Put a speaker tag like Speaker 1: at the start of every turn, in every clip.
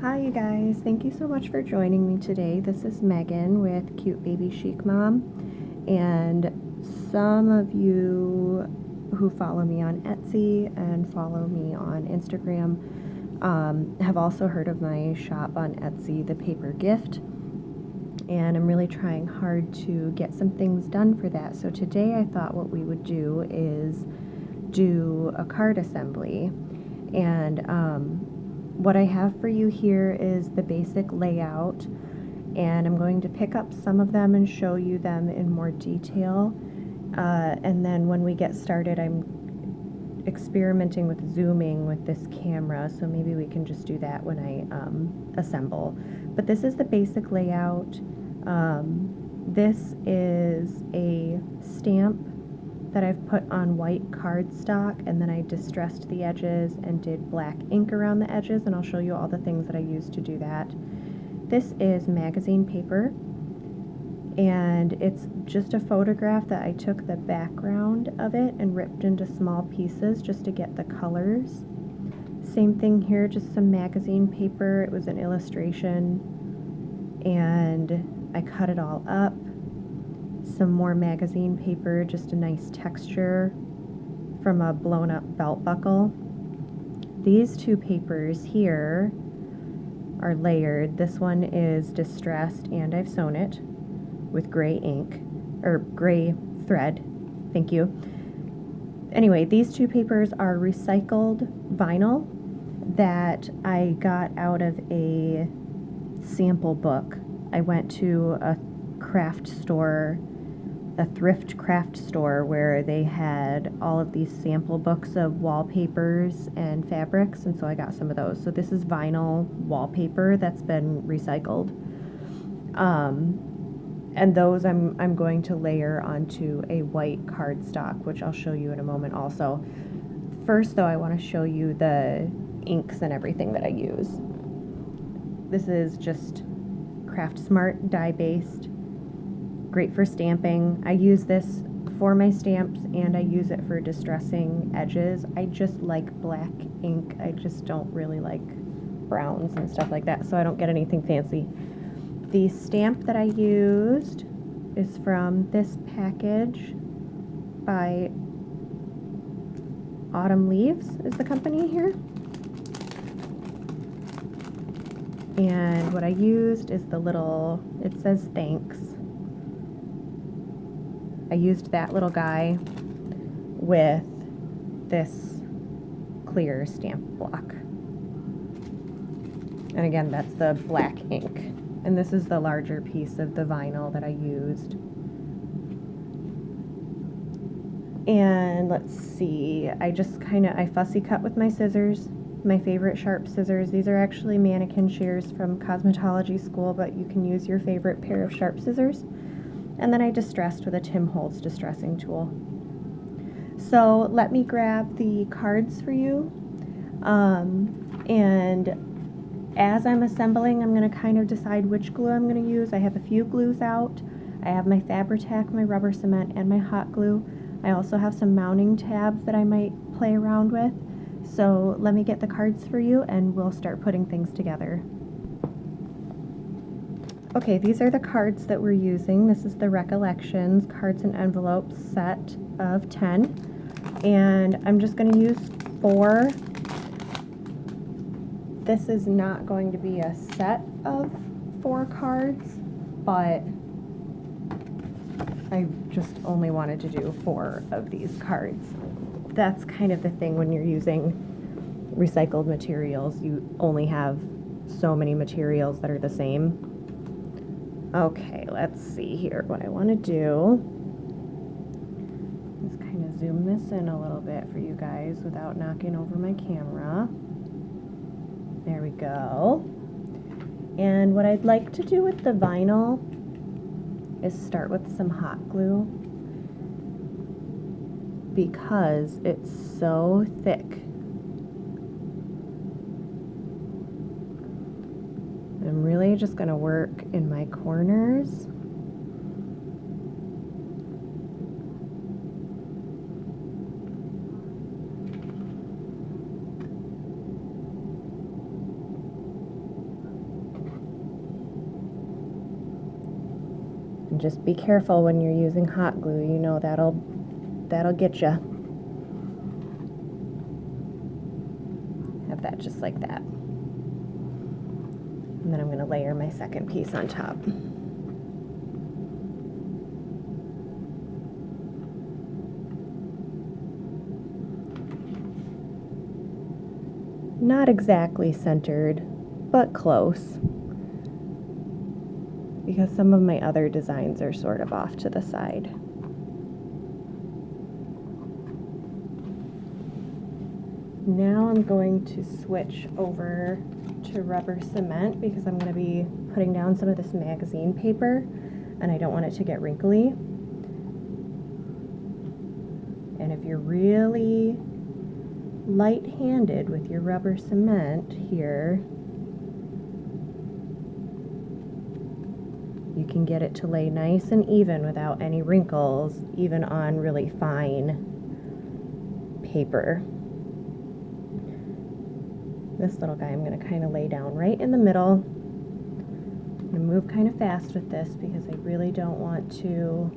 Speaker 1: Hi you guys, thank you so much for joining me today. This is Megan with Cute Baby Chic Mom, and some of you who follow me on Etsy and follow me on Instagram have also heard of my shop on Etsy, The Paper Gift, and I'm really trying hard to get some things done for that. So today I thought what we would do is do a card assembly, and what I have for you here is the basic layout, and I'm going to pick up some of them and show you them in more detail. And then when we get started, I'm experimenting with zooming with this camera, so maybe we can just do that when I assemble. But this is the basic layout. This is a stamp that I've put on white cardstock, and then I distressed the edges and did black ink around the edges, and I'll show you all the things that I used to do that. This is magazine paper, and it's just a photograph that I took the background of it and ripped into small pieces just to get the colors. Same thing here, just some magazine paper. It was an illustration, and I cut it all up. Some more magazine paper, just a nice texture from a blown up belt buckle. These two papers here are layered. This one is distressed and I've sewn it with gray ink, or gray thread, thank you. Anyway, these two papers are recycled vinyl that I got out of a sample book. I went to a craft store, a thrift craft store, where they had all of these sample books of wallpapers and fabrics, and so I got some of those. So this is vinyl wallpaper that's been recycled, and those I'm going to layer onto a white cardstock, which I'll show you in a moment also. First though, I want to show you the inks and everything that I use. This is just Craft Smart dye-based, great for stamping. I use this for my stamps and I use it for distressing edges. I just like black ink. I just don't really like browns and stuff like that, so I don't get anything fancy. The stamp that I used is from this package by Autumn Leaves is the company here. And what I used is the little, it says thanks. I used that little guy with this clear stamp block. And again, that's the black ink. And this is the larger piece of the vinyl that I used. And let's see, I fussy cut with my scissors, my favorite sharp scissors. These are actually mannequin shears from cosmetology school, but you can use your favorite pair of sharp scissors. And then I distressed with a Tim Holtz distressing tool. So let me grab the cards for you. And as I'm assembling, I'm going to kind of decide which glue I'm going to use. I have a few glues out. I have my Fabri-Tac, my rubber cement, and my hot glue. I also have some mounting tabs that I might play around with. So let me get the cards for you and we'll start putting things together. Okay, these are the cards that we're using. This is the Recollections Cards and Envelopes set of 10. And I'm just going to use 4. This is not going to be a set of 4 cards, but I just only wanted to do 4 of these cards. That's kind of the thing when you're using recycled materials. You only have so many materials that are the same. Okay, let's see here. What I want to do is kind of zoom this in a little bit for you guys without knocking over my camera. There we go. And what I'd like to do with the vinyl is start with some hot glue, because it's so thick. I'm really just going to work in my corners. And just be careful when you're using hot glue, you know that'll get you. Have that just like that. And then I'm going to layer my second piece on top. Not exactly centered, but close, because some of my other designs are sort of off to the side. Now I'm going to switch over to rubber cement because I'm going to be putting down some of this magazine paper and I don't want it to get wrinkly. And if you're really light-handed with your rubber cement here, you can get it to lay nice and even without any wrinkles, even on really fine paper. This little guy I'm going to kind of lay down right in the middle. I'm going to move kind of fast with this because I really don't want to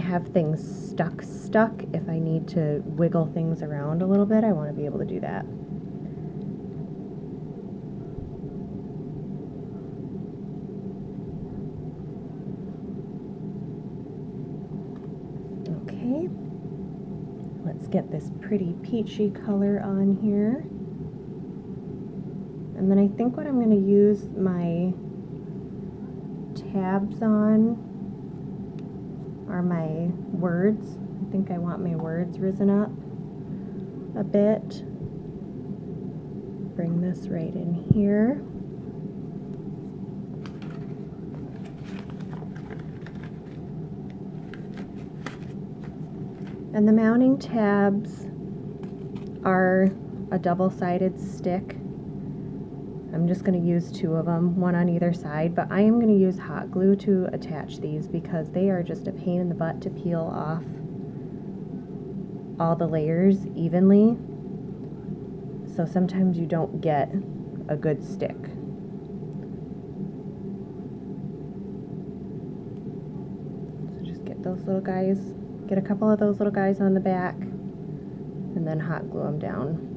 Speaker 1: have things stuck. If I need to wiggle things around a little bit, I want to be able to do that. Okay, let's get this pretty peachy color on here. And then I think what I'm going to use my tabs on are my words. I think I want my words risen up a bit. Bring this right in here. And the mounting tabs are a double-sided stick. I'm just going to use 2 of them, one on either side, but I am going to use hot glue to attach these because they are just a pain in the butt to peel off all the layers evenly. So sometimes you don't get a good stick. So just get those little guys, get a couple of those little guys on the back, and then hot glue them down.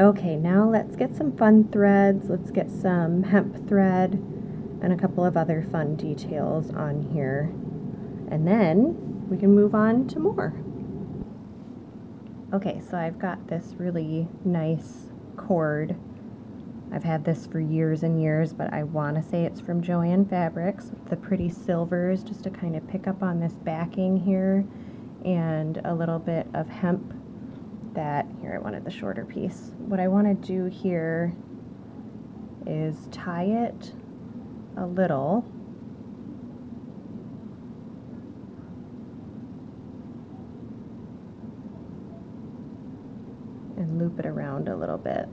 Speaker 1: Okay, now let's get some fun threads. Let's get some hemp thread and a couple of other fun details on here. And then we can move on to more. Okay, so I've got this really nice cord. I've had this for years and years, but I want to say it's from Joann Fabrics. The pretty silvers, just to kind of pick up on this backing here, and a little bit of hemp. That, here I wanted the shorter piece. What I want to do here is tie it a little and loop it around a little bit.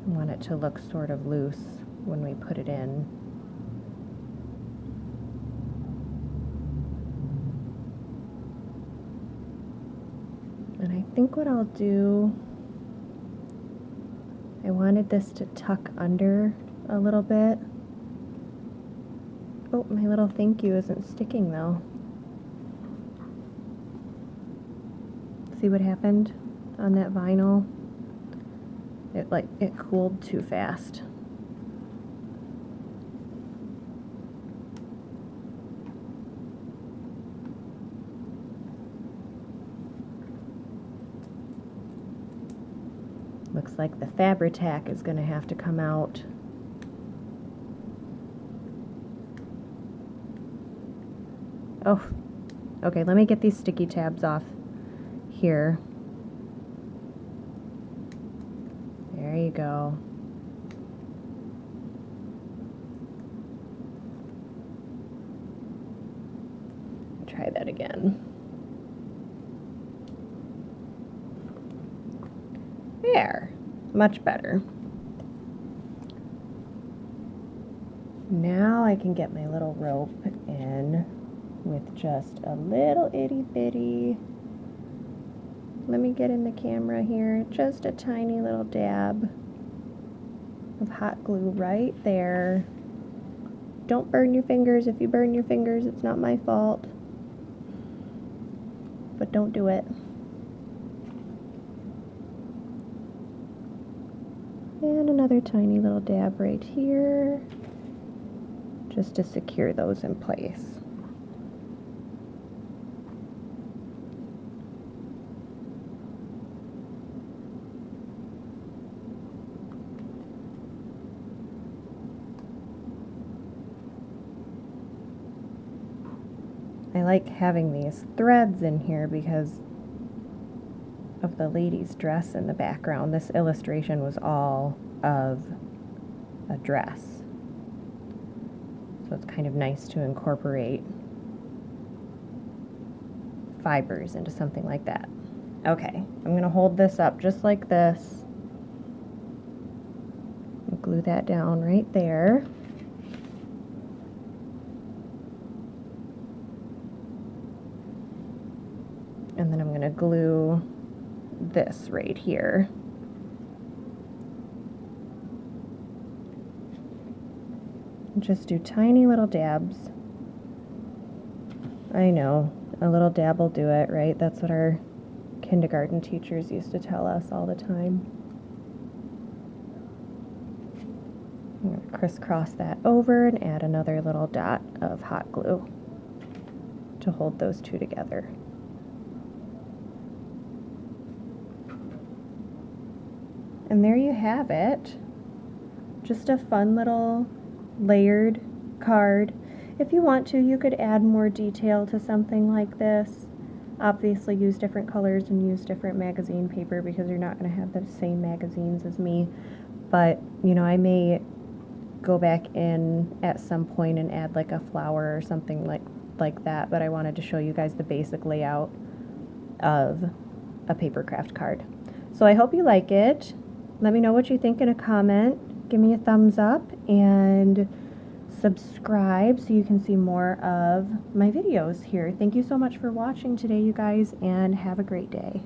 Speaker 1: I want it to look sort of loose when we put it in. And I think what I'll do, I wanted this to tuck under a little bit. Oh, my little thank you isn't sticking though. See what happened on that vinyl? It cooled too fast. Looks like the Fabri-Tac is going to have to come out. Oh, okay, let me get these sticky tabs off here. you go. Try that again. There, much better. Now I can get my little rope in with just a little itty bitty, let me get in the camera here, just a tiny little dab of hot glue right there. Don't burn your fingers. If you burn your fingers, it's not my fault, but don't do it. And another tiny little dab right here, just to secure those in place. I like having these threads in here because of the lady's dress in the background. This illustration was all of a dress. So it's kind of nice to incorporate fibers into something like that. Okay, I'm going to hold this up just like this. And glue that down right there. And then I'm going to glue this right here. Just do tiny little dabs. I know, a little dab will do it, right? That's what our kindergarten teachers used to tell us all the time. I'm going to crisscross that over and add another little dot of hot glue to hold those two together. And there you have it. Just a fun little layered card. If you want to, you could add more detail to something like this. Obviously use different colors and use different magazine paper because you're not going to have the same magazines as me. But, you know, I may go back in at some point and add like a flower or something like that. But I wanted to show you guys the basic layout of a Papercraft card. So I hope you like it. Let me know what you think in a comment. Give me a thumbs up and subscribe so you can see more of my videos here. Thank you so much for watching today, you guys, and have a great day.